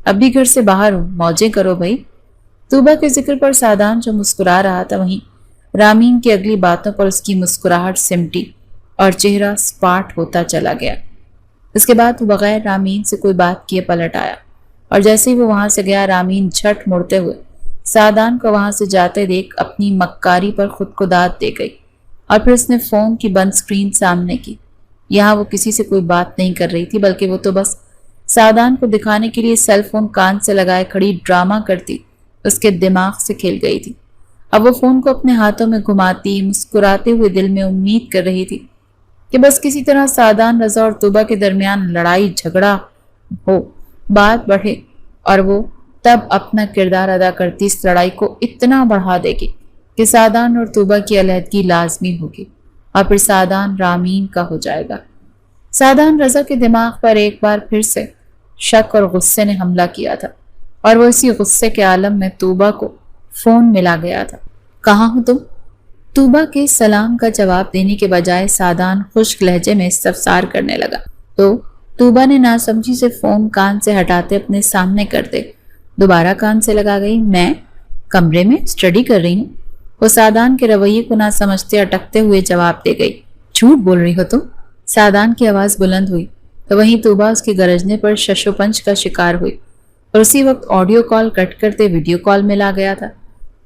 Speaker 1: اب بھی گھر سے باہر ہو، موجیں کرو بھائی۔ طوبہ کے ذکر پر سعدان جو مسکرا رہا تھا، وہیں رامین کی اگلی باتوں پر اس کی مسکراہٹ سمٹی اور چہرہ سپاٹ ہوتا چلا گیا۔ اس کے بعد وہ بغیر رامین سے کوئی بات کیے پلٹ آیا اور جیسے ہی وہ وہاں سے گیا رامین جھٹ مڑتے ہوئے سعدان کو وہاں سے جاتے دیکھ اپنی مکاری پر خود کو داد دے گئی اور پھر اس نے فون کی بند سکرین سامنے کی۔ یہاں وہ کسی سے کوئی بات نہیں کر رہی تھی، بلکہ وہ تو بس سعدان کو دکھانے کے لیے سیل فون کان سے لگائے کھڑی ڈرامہ کرتی اس کے دماغ سے کھیل گئی تھی۔ اب وہ فون کو اپنے ہاتھوں میں گھماتی مسکراتے ہوئے دل میں امید کر رہی تھی کہ بس کسی طرح سعدان رضا اور طوبہ کے درمیان لڑائی جھگڑا ہو، بات بڑھے اور وہ تب اپنا کردار ادا کرتی اس لڑائی کو اتنا بڑھا دے گی کہ سعدان اور طوبہ کی علیحدگی لازمی ہوگی اور پھر سعدان رامین کا ہو جائے گا۔ سعدان رضا کے دماغ پر ایک بار پھر سے شک اور غصے نے حملہ کیا تھا اور وہ اسی غصے کے عالم میں طوبہ کو فون ملا گیا تھا۔ کہاں ہو تم؟ طوبہ کے سلام کا جواب دینے کے بجائے سعدان خشک لہجے میں استفسار کرنے لگا تو طوبہ نے ناسمجھی سے فون کان سے ہٹاتے اپنے سامنے کر دے دوبارہ کان سے لگا گئی۔ میں کمرے میں اسٹڈی کر رہی ہوں، وہ سعدان کے رویے کو نہ سمجھتے اٹکتے ہوئے جواب دے گئی۔ جھوٹ بول رہی ہو تم؟ سعدان کی آواز بلند ہوئی تو وہیں طوبہ اس کے گرجنے پر شش و پنج کا شکار ہوئی اور اسی وقت آڈیو کال کٹ کرتے ویڈیو کال میں لا گیا تھا۔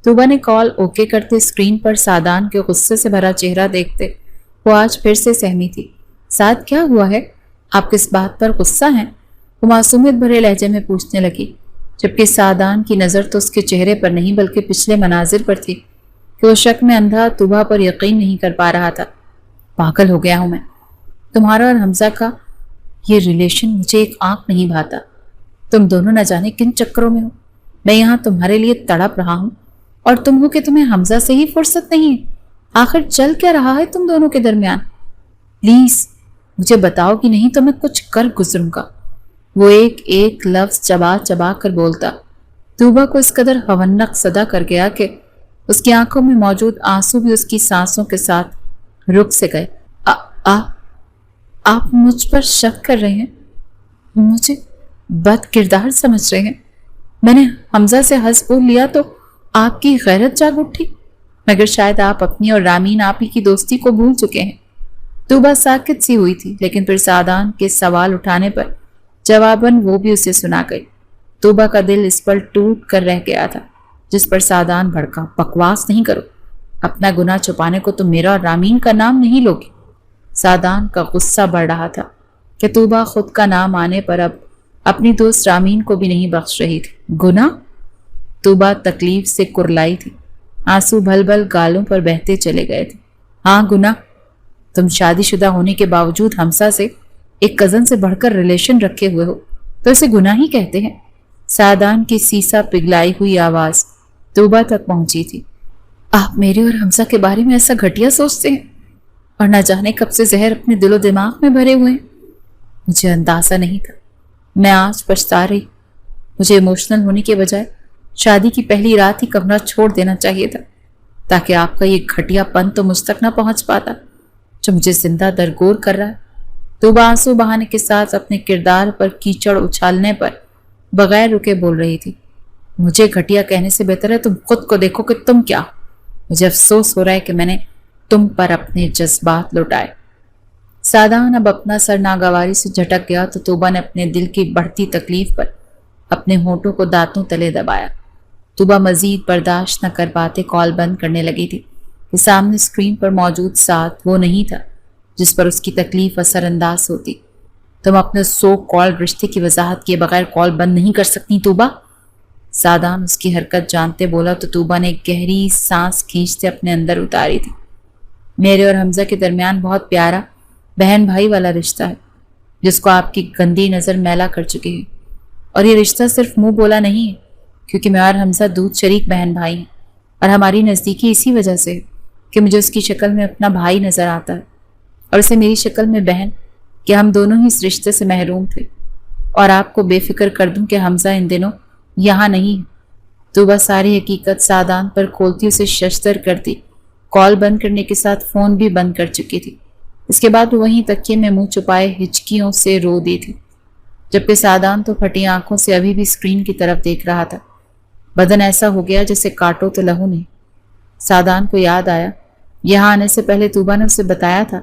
Speaker 1: طوبہ نے کال اوکے کرتے اسکرین پر سعدان کے غصے سے بھرا چہرہ دیکھتے وہ آج پھر سے سہمی تھی۔ ساتھ کیا ہوا ہے؟ آپ کس بات پر غصہ ہیں؟ وہ معصومیت بھرے لہجے میں پوچھنے لگی، جبکہ سعدان کی نظر تو اس کے چہرے پر نہیں بلکہ پچھلے مناظر پر تھی کہ وہ شک میں اندھا طوبہ پر یقین نہیں کر پا رہا تھا۔ پاگل ہو گیا ہوں میں، تمہارا اور حمزہ کا یہ ریلیشن مجھے ایک آنکھ نہیں بھاتا۔ تم دونوں نہ جانے کن چکروں میں ہو، میں یہاں تمہارے لیے تڑپ رہا ہوں اور تم ہو کہ تمہیں حمزہ سے ہی فرصت نہیں ہے؟ آخر چل کیا رہا ہے تم دونوں کے درمیان؟ پلیز مجھے بتاؤ کہ نہیں تو میں کچھ کر گزروں گا۔ وہ ایک ایک لفظ چبا چبا کر بولتا۔ طوبا کو اس قدر ہونق صدا کر گیا کہ اس کی آنکھوں میں موجود آنسو بھی اس کی سانسوں کے ساتھ رک سے گئے۔ آپ مجھ پر شک کر رہے ہیں؟ مجھے بد کردار سمجھ رہے ہیں؟ میں نے حمزہ سے ہنس بول لیا تو آپ کی غیرت جاگ اٹھی، مگر شاید آپ اپنی اور رامین آپی کی دوستی کو بھول چکے ہیں۔ طوبا ساکت سی ہوئی تھی، لیکن پھر سعدان کے سوال اٹھانے پر جواباً وہ بھی اسے سنا گئی۔ طوبا کا دل اس پر ٹوٹ کر رہ گیا تھا، جس پر سعدان بھڑکا۔ بکواس نہیں کرو، اپنا گناہ چھپانے کو تو میرا اور رامین کا نام نہیں لوگی۔ سعدان کا غصہ بڑھ رہا تھا کہ طوبا خود کا نام آنے پر اب اپنی دوست رامین کو بھی نہیں بخش رہی تھی۔ گناہ؟ طوبا تکلیف سے کرلائی تھی، آنسو بھل بھل گالوں پر بہتے چلے گئے تھے۔ ہاں گناہ، تم شادی شدہ ہونے کے باوجود حمزہ سے ایک کزن سے بڑھ کر ریلیشن رکھے ہوئے ہو تو اسے گناہ ہی کہتے ہیں۔ سعدان کی سیسا پگھلائی ہوئی آواز طوبا تک پہنچی تھی۔ آپ میرے اور حمزہ کے بارے میں ایسا گھٹیا سوچتے ہیں اور نہ جانے کب سے زہر اپنے دل و دماغ میں بھرے ہوئے ہیں۔ مجھے اندازہ نہیں تھا، میں آج پچھتا رہی۔ مجھے ایموشنل ہونے کے بجائے شادی کی پہلی رات ہی کمرہ چھوڑ دینا چاہیے تھا، تاکہ آپ کا یہ گھٹیا پن تو مجھ تک نہ پہنچ پاتا جو مجھے زندہ درگور کر رہا ہے۔ طوبا آنسو بہانے کے ساتھ اپنے کردار پر کیچڑ اچھالنے پر بغیر رکے بول رہی تھی۔ مجھے گھٹیا کہنے سے بہتر ہے تم خود کو دیکھو کہ تم کیا ہو۔ مجھے افسوس ہو رہا ہے کہ میں نے تم پر اپنے جذبات لوٹائے۔ سعدان اب اپنا سر ناگواری سے جھٹک گیا تو طوبا نے اپنے دل کی بڑھتی تکلیف پر اپنے ہونٹوں کو دانتوں تلے دبایا۔ طوبا مزید برداشت نہ کر پاتے کال بند کرنے لگی تھی کہ سامنے اسکرین پر موجود ساتھ وہ نہیں تھا جس پر اس کی تکلیف اثر انداز ہوتی۔ تم اپنے سو کال رشتے کی وضاحت کیے بغیر کال بند نہیں کر سکتی طوبا۔ سعدان اس کی حرکت جانتے بولا تو طوبا نے ایک گہری سانس کھینچتے اپنے اندر اتاری تھی۔ میرے اور حمزہ کے درمیان بہت پیارا بہن بھائی والا رشتہ ہے جس کو آپ کی گندی نظر میلا کر چکی ہے، اور یہ رشتہ صرف منہ بولا نہیں ہے، کیونکہ میں اور حمزہ دودھ شریک بہن بھائی ہیں، اور ہماری نزدیکی اسی وجہ سے ہے کہ مجھے اس کی شکل میں اپنا بھائی نظر آتا ہے اور اسے میری شکل میں بہن، کہ ہم دونوں ہی اس رشتے سے محروم تھے۔ اور آپ کو بے فکر کر دوں کہ حمزہ ان دنوں یہاں نہیں ہے۔ طوبا ساری حقیقت سعدان پر کھولتی اسے ششدر کرتی کال بند کرنے کے ساتھ فون بھی بند کر چکی تھی۔ اس کے بعد وہ وہیں تکیے میں منہ چھپائے ہچکیوں سے رو دی تھی، جبکہ سعدان تو پھٹی آنکھوں سے ابھی بھی اسکرین کی طرف دیکھ رہا تھا۔ بدن ایسا ہو گیا جیسے کاٹو تو لہو نہیں۔ سعدان کو یاد آیا یہاں آنے سے پہلے طوبا نے اسے بتایا تھا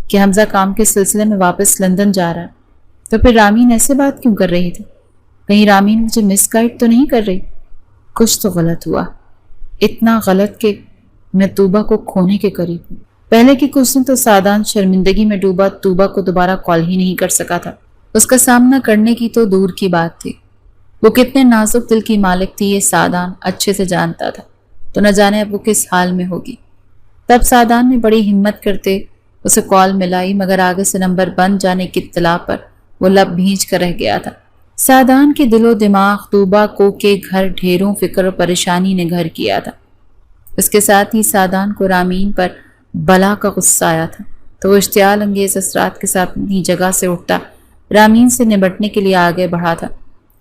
Speaker 1: کہ حمزہ کام کے سلسلے میں واپس لندن جا رہا ہے، تو پھر رامین ایسے بات کیوں کر رہی تھی؟ کہیں رامین مجھے مس گائیڈ تو نہیں کر رہی؟ کچھ تو غلط ہوا، اتنا غلط کہ میں طوبا کو کھونے کے قریب ہوں۔ پہلے کی کچھ دن تو سعدان شرمندگی میں ڈوبا طوبا کو دوبارہ کال ہی نہیں کر سکا تھا۔ اس کا سامنا کرنے کی تو دور کی بات تھی، وہ کتنے نازک دل کی مالک تھی یہ سعدان اچھے سے جانتا تھا، تو نہ جانے اب وہ کس حال میں ہوگی۔ تب سعدان نے بڑی ہمت کرتے اسے کال ملائی، مگر آگے سے نمبر بند جانے کی اطلاع پر وہ لب بھیج کر رہ گیا تھا۔ سعدان کے دل و دماغ طوبا کو کے گھر ڈھیروں فکر و پریشانی نے گھر کیا تھا۔ اس کے ساتھ ہی سعدان کو رامین پر بلا کا غصہ آیا تھا، تو وہ اشتعال انگیز اثرات کے ساتھ اپنی جگہ سے اٹھتا رامین سے نمٹنے کے لیے آگے بڑھا تھا۔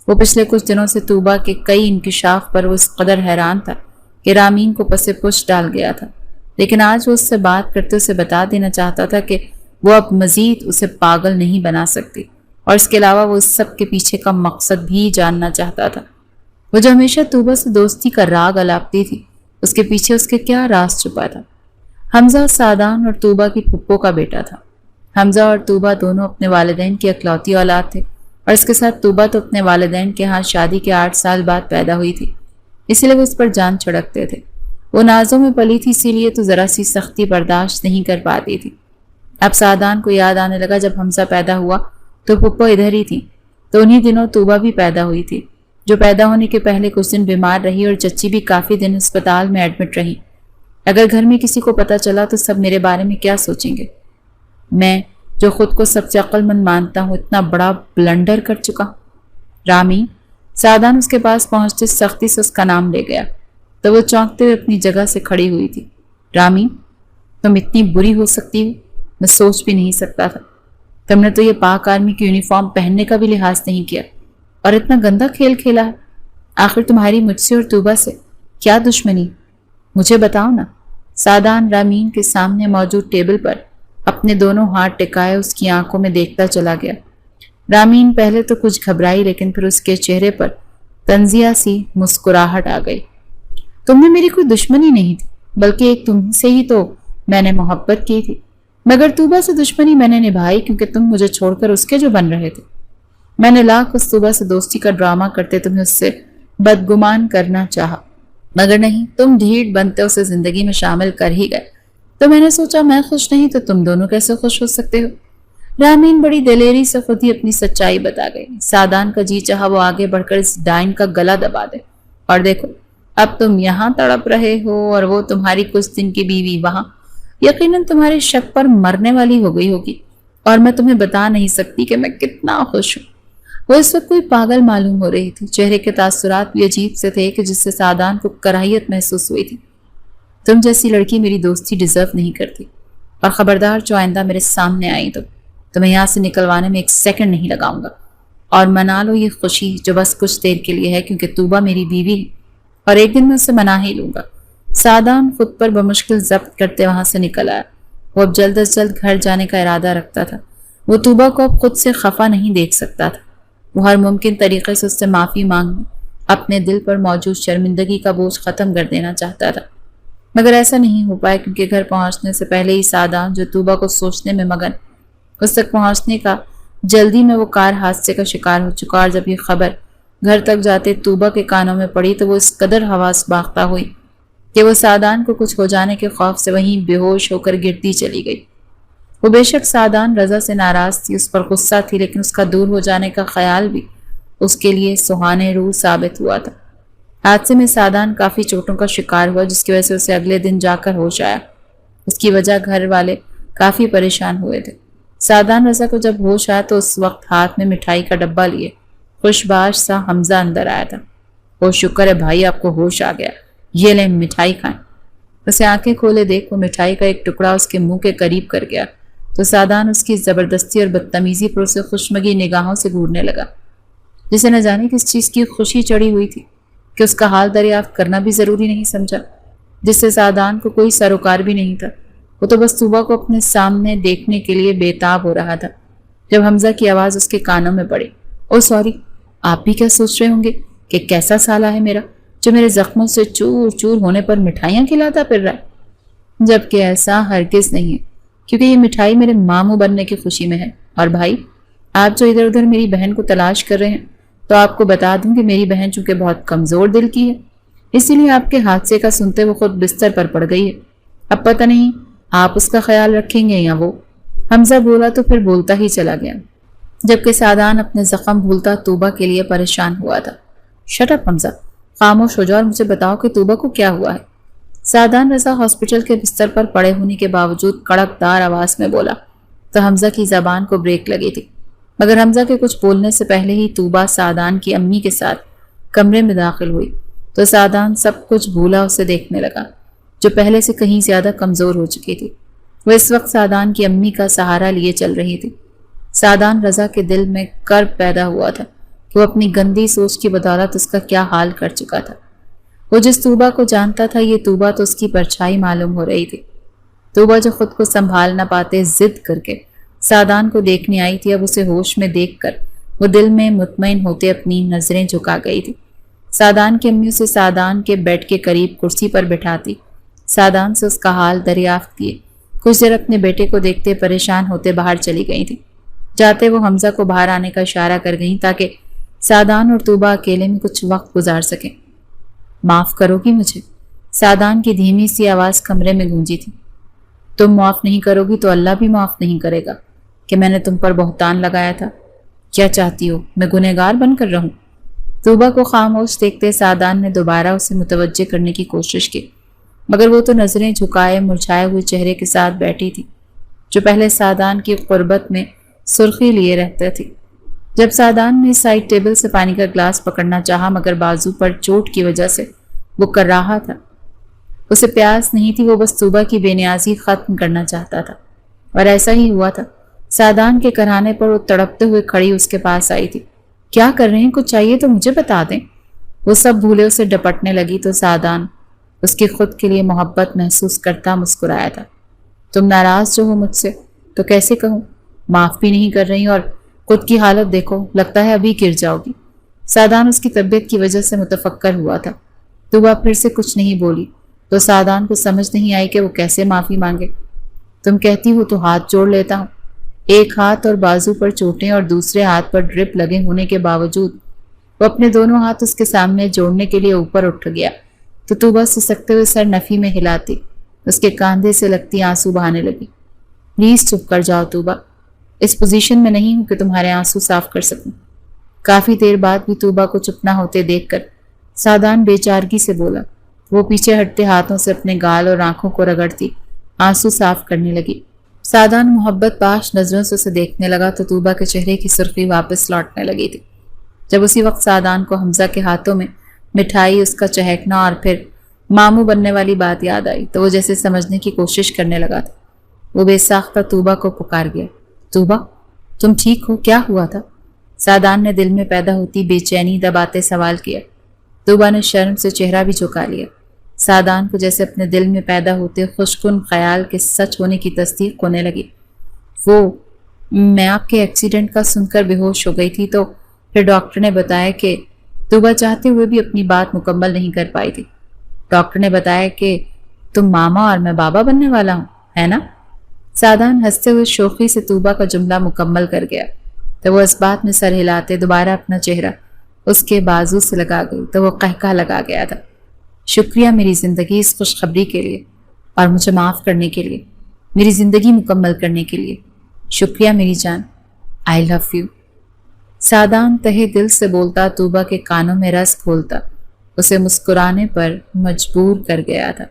Speaker 1: وہ پچھلے کچھ دنوں سے طوبا کے کئی انکشاف پر وہ اس قدر حیران تھا کہ رامین کو پس پش ڈال گیا تھا، لیکن آج وہ اس سے بات کرتے اسے بتا دینا چاہتا تھا کہ وہ اب مزید اسے پاگل نہیں بنا سکتی، اور اس کے علاوہ وہ اس سب کے پیچھے کا مقصد بھی جاننا چاہتا تھا۔ وہ جو ہمیشہ طوبا سے دوستی کا راگ الاپتی تھی، اس کے پیچھے اس کے کیا راز چھپا تھا؟ حمزہ سعدان اور طوبا کی پھپھو کا بیٹا تھا۔ حمزہ اور طوبا دونوں اپنے والدین کی اکلوتی اولاد تھے، اور اس کے ساتھ طوبا تو اپنے والدین کے ہاں شادی کے 8 سال بعد پیدا ہوئی تھی، اسی لیے وہ اس پر جان چھڑکتے تھے۔ وہ نازوں میں پلی تھی، اسی لیے تو ذرا سی سختی برداشت نہیں کر پاتی تھی۔ اب سعدان کو یاد آنے لگا جب حمزہ پیدا ہوا تو پھپھو ادھر ہی تھی، تو انہی دنوں طوبا بھی پیدا ہوئی تھی، جو پیدا ہونے کے پہلے کچھ دن بیمار رہی، اور چچی بھی کافی دن اسپتال میں ایڈمٹ رہی۔ اگر گھر میں کسی کو پتہ چلا تو سب میرے بارے میں کیا سوچیں گے؟ میں جو خود کو سب سے عقل مند مانتا ہوں اتنا بڑا بلنڈر کر چکا۔ رامین، سعدان اس کے پاس پہنچتے سختی سے اس کا نام لے گیا۔ تو وہ چونکتے ہوئے اپنی جگہ سے کھڑی ہوئی تھی۔ رامین، تم اتنی بری ہو سکتی ہو، میں سوچ بھی نہیں سکتا تھا۔ تم نے تو یہ پاک آرمی کی یونیفارم پہننے کا بھی لحاظ نہیں کیا اور اتنا گندا کھیل کھیلا ہے۔ آخر تمہاری مجھ سے اور طوبہ سے کیا دشمنی؟ مجھے بتاؤ نا۔ سعدان رامین کے سامنے موجود ٹیبل پر اپنے دونوں ہاتھ ٹکائے اس کی آنکھوں میں دیکھتا چلا گیا۔ رامین پہلے تو کچھ گھبرائی، لیکن پھر اس کے چہرے پر طنزیہ سی مسکراہٹ آ گئی۔ تم نے میری کوئی دشمنی نہیں تھی، بلکہ ایک تم سے ہی تو میں نے محبت کی تھی، مگر طوبہ سے دشمنی میں نے نبھائی کیونکہ تم مجھے چھوڑ کر اس کے جو بن رہے تھے۔ میں نے لاکھ اس طوبہ سے دوستی کا ڈرامہ کرتے تمہیں اس سے بدگمان کرنا چاہا، مگر نہیں، تم ڈھیٹ بنتے اسے زندگی میں شامل کر ہی گئے۔ تو میں نے سوچا میں خوش نہیں تو تم دونوں کیسے خوش ہو سکتے ہو؟ رامین بڑی دلیری سے خود ہی اپنی سچائی بتا گئی۔ سعدان کا جی چاہا وہ آگے بڑھ کر اس ڈائن کا گلا دبا دے، اور دیکھو اب تم یہاں تڑپ رہے ہو اور وہ تمہاری کچھ دن کی بیوی وہاں، یقیناً تمہارے شک پر مرنے والی ہو گئی ہوگی، اور میں تمہیں بتا نہیں سکتی کہ میں کتنا خوش ہوں۔ وہ اس وقت کوئی پاگل معلوم ہو رہی تھی، چہرے کے تاثرات بھی عجیب سے تھے کہ جس سے سعدان کو کراہیت محسوس ہوئی تھی۔ تم جیسی لڑکی میری دوستی ڈیزرو نہیں کرتی، اور خبردار جو آئندہ میرے سامنے آئی تو تمہیں یہاں سے نکلوانے میں ایک سیکنڈ نہیں لگاؤں گا، اور منا لو یہ خوشی جو بس کچھ دیر کے لیے ہے، کیونکہ طوبہ میری بیوی ہے اور ایک دن میں اسے منا ہی لوں گا۔ سعدان خود پر بمشکل ضبط کرتے وہاں سے نکل آیا۔ وہ اب جلد از جلد گھر جانے کا ارادہ رکھتا تھا۔ وہ طوبہ کو اب خود سے خفا نہیں دیکھ سکتا تھا۔ وہ ہر ممکن طریقے سے اس سے معافی مانگنے، اپنے دل پر موجود شرمندگی کا بوجھ ختم کر دینا چاہتا تھا، مگر ایسا نہیں ہو پایا کیونکہ گھر پہنچنے سے پہلے ہی سعدان جو طوبہ کو سوچنے میں مگن، اس تک پہنچنے کا جلدی میں وہ کار حادثے کا شکار ہو چکا، اور جب یہ خبر گھر تک جاتے طوبہ کے کانوں میں پڑی تو وہ اس قدر حواس باختہ ہوئی کہ وہ سعدان کو کچھ ہو جانے کے خوف سے وہیں بے ہوش ہو کر گرتی چلی گئی۔ وہ بے شک سعدان رضا سے ناراض تھی، اس پر غصہ تھی، لیکن اس کا دور ہو جانے کا خیال بھی اس کے لیے سہانے روح ثابت ہوا تھا۔ حادثے میں سعدان کافی چوٹوں کا شکار ہوا، جس کی وجہ سے اسے اگلے دن جا کر ہوش آیا۔ اس کی وجہ گھر والے کافی پریشان ہوئے تھے۔ سعدان رضا کو جب ہوش آیا تو اس وقت ہاتھ میں مٹھائی کا ڈبہ لیے خوش باش سا حمزہ اندر آیا تھا۔ وہ شکر ہے بھائی آپ کو ہوش آ گیا، یہ لیں مٹھائی کھائیں۔ اسے آنکھیں کھولے دیکھ وہ مٹھائی کا ایک ٹکڑا اس کے منہ کے قریب کر گیا تو سعدان اس کی زبردستی اور بدتمیزی پر اسے خوشمگی نگاہوں سے گھورنے لگا، جسے نہ جانے کس چیز کی خوشی چڑھی ہوئی تھی کہ اس کا حال دریافت کرنا بھی ضروری نہیں سمجھا، جس سے سعدان کو کوئی سروکار بھی نہیں تھا۔ وہ تو بس طوبہ کو اپنے سامنے دیکھنے کے لیے بےتاب ہو رہا تھا جب حمزہ کی آواز اس کے کانوں میں پڑی۔ او سوری، آپ بھی کیا سوچ رہے ہوں گے کہ کیسا سالہ ہے میرا جو میرے زخموں سے چور چور ہونے پر مٹھائیاں کھلاتا پھر رہا ہے، جبکہ ایسا ہرگز نہیں ہے، کیونکہ یہ مٹھائی میرے ماموں بننے کی خوشی میں ہے۔ اور بھائی آپ جو ادھر ادھر میری بہن کو تلاش کر رہے ہیں، تو آپ کو بتا دوں کہ میری بہن چونکہ بہت کمزور دل کی ہے، اسی لیے آپ کے حادثے کا سنتے وہ خود بستر پر پڑ گئی ہے۔ اب پتہ نہیں آپ اس کا خیال رکھیں گے یا وہ۔ حمزہ بولا تو پھر بولتا ہی چلا گیا، جبکہ سعدان اپنے زخم بھولتا طوبہ کے لیے پریشان ہوا تھا۔ شٹ اپ حمزہ، خاموش ہو جاؤ اور مجھے بتاؤ کہ طوبہ کو کیا ہوا ہے۔ سعدان رضا ہاسپٹل کے بستر پر پڑے ہونے کے باوجود کڑک دار آواز میں بولا تو حمزہ کی زبان کو بریک لگی تھی، مگر حمزہ کے کچھ بولنے سے پہلے ہی طوبہ سعدان کی امی کے ساتھ کمرے میں داخل ہوئی تو سعدان سب کچھ بھولا اسے دیکھنے لگا، جو پہلے سے کہیں زیادہ کمزور ہو چکی تھی۔ وہ اس وقت سعدان کی امی کا سہارا لیے چل رہی تھی۔ سعدان رضا کے دل میں کرب پیدا ہوا تھا کہ وہ اپنی گندی سوچ کی بدولت اس کا کیا حال کر چکا تھا۔ وہ جس طوبہ کو جانتا تھا یہ طوبہ تو اس کی پرچھائی معلوم ہو رہی تھی۔ طوبہ جو خود کو سنبھال نہ پاتے ضد کر کے سعدان کو دیکھنے آئی تھی، اب اسے ہوش میں دیکھ کر وہ دل میں مطمئن ہوتے اپنی نظریں جھکا گئی تھی۔ سعدان کی امی اسے سعدان کے بیڈ کے قریب کرسی پر بٹھاتی سعدان سے اس کا حال دریافت کیے کچھ دیر اپنے بیٹے کو دیکھتے پریشان ہوتے باہر چلی گئی تھی۔ جاتے وہ حمزہ کو باہر آنے کا اشارہ کر گئیں تاکہ سعدان اور طوبہ اکیلے میں کچھ وقت گزار سکیں۔ معاف کرو گی مجھے؟ سعدان کی دھیمی سی آواز کمرے میں گونجی تھی۔ تم معاف نہیں کرو گی تو اللہ بھی معاف نہیں کرے گا کہ میں نے تم پر بہتان لگایا تھا۔ کیا چاہتی ہو میں گنہگار بن کر رہوں؟ طوبہ کو خاموش دیکھتے سعدان نے دوبارہ اسے متوجہ کرنے کی کوشش کی، مگر وہ تو نظریں جھکائے مرجھائے ہوئے چہرے کے ساتھ بیٹھی تھی، جو پہلے سعدان کی قربت میں سرخی لیے رہتے تھی۔ جب سعدان نے سائڈ ٹیبل سے پانی کا گلاس پکڑنا چاہا، مگر بازو پر چوٹ کی وجہ سے وہ کر رہا تھا۔ اسے پیاس نہیں تھی، وہ بس طوبہ کی بے نیازی ختم کرنا چاہتا تھا، اور ایسا ہی ہوا تھا۔ سعدان کے کرانے پر وہ تڑپتے ہوئے کھڑی اس کے پاس آئی تھی۔ کیا کر رہے ہیں؟ کچھ چاہیے تو مجھے بتا دیں۔ وہ سب بھولے اسے ڈپٹنے لگی تو سعدان اس کی خود کے لیے محبت محسوس کرتا مسکرایا تھا۔ تم ناراض جو ہو مجھ سے تو کیسے کہوں، معاف بھی نہیں کر رہی، اور خود کی حالت دیکھو، لگتا ہے ابھی گر جاؤ گی۔ سعدان اس کی طبیعت کی وجہ سے متفکر ہوا تھا۔ طوبہ پھر سے کچھ نہیں بولی تو سعدان کو سمجھ نہیں آئی کہ وہ کیسے معافی مانگے۔ تم کہتی ہو تو ہاتھ جوڑ لیتا ہوں۔ ایک ہاتھ اور بازو پر چوٹیں اور دوسرے ہاتھ پر ڈرپ لگے ہونے کے باوجود وہ اپنے دونوں ہاتھ اس کے سامنے جوڑنے کے لیے اوپر اٹھ گیا تو طوبہ سسکتے ہوئے سر نفی میں ہلاتی اس کے کاندھے سے لگتی آنسو بہانے لگی۔ پلیز چپ کر جاؤ طوبہ، اس پوزیشن میں نہیں ہوں کہ تمہارے آنسو صاف کر سکوں۔ کافی دیر بعد بھی طوبہ کو چپ نہ ہوتے دیکھ کر سعدان بے چارگی سے بولا۔ وہ پیچھے ہٹتے ہاتھوں سے اپنے گال اور آنکھوں کو رگڑتی آنسو صاف کرنے لگی۔ سعدان محبت باش نظروں سے اسے دیکھنے لگا تو طوبہ کے چہرے کی سرخی واپس لوٹنے لگی تھی۔ جب اسی وقت سعدان کو حمزہ کے ہاتھوں میں مٹھائی، اس کا چہکنا اور پھر ماموں بننے والی بات یاد آئی تو وہ جیسے سمجھنے کی کوشش کرنے لگا تھا۔ وہ بے ساختہ طوبہ کو پکار گیا۔ طوبہ، تم ٹھیک ہو؟ کیا ہوا تھا؟ سعدان نے دل میں پیدا ہوتی بے چینی دباتے سوال کیا۔ طوبہ نے شرم سے چہرہ بھی جھکا لیا۔ سعدان کو جیسے اپنے دل میں پیدا ہوتے خوشکن خیال کے سچ ہونے کی تصدیق ہونے لگی۔ میں آپ کے ایکسیڈنٹ کا سن کر بے ہوش ہو گئی تھی تو پھر ڈاکٹر نے بتایا کہ طوبہ چاہتے ہوئے بھی اپنی بات مکمل نہیں کر پائی تھی۔ ڈاکٹر نے بتایا کہ تم ماما اور میں بابا بننے والا ہوں، ہے نا؟ سعدان ہنستے ہوئے شوخی سے طوبہ کا جملہ مکمل کر گیا تو وہ اس بات میں سر ہلاتے دوبارہ اپنا چہرہ اس کے بازو سے لگا گئی تو وہ قہقہ لگا گیا تھا۔ شکریہ میری زندگی اس خوشخبری کے لیے اور مجھے معاف کرنے کے لیے، میری زندگی مکمل کرنے کے لیے شکریہ میری جان، آئی لو یو۔ سعدان تہے دل سے بولتا طوبہ کے کانوں میں رس کھولتا اسے مسکرانے پر مجبور کر گیا تھا۔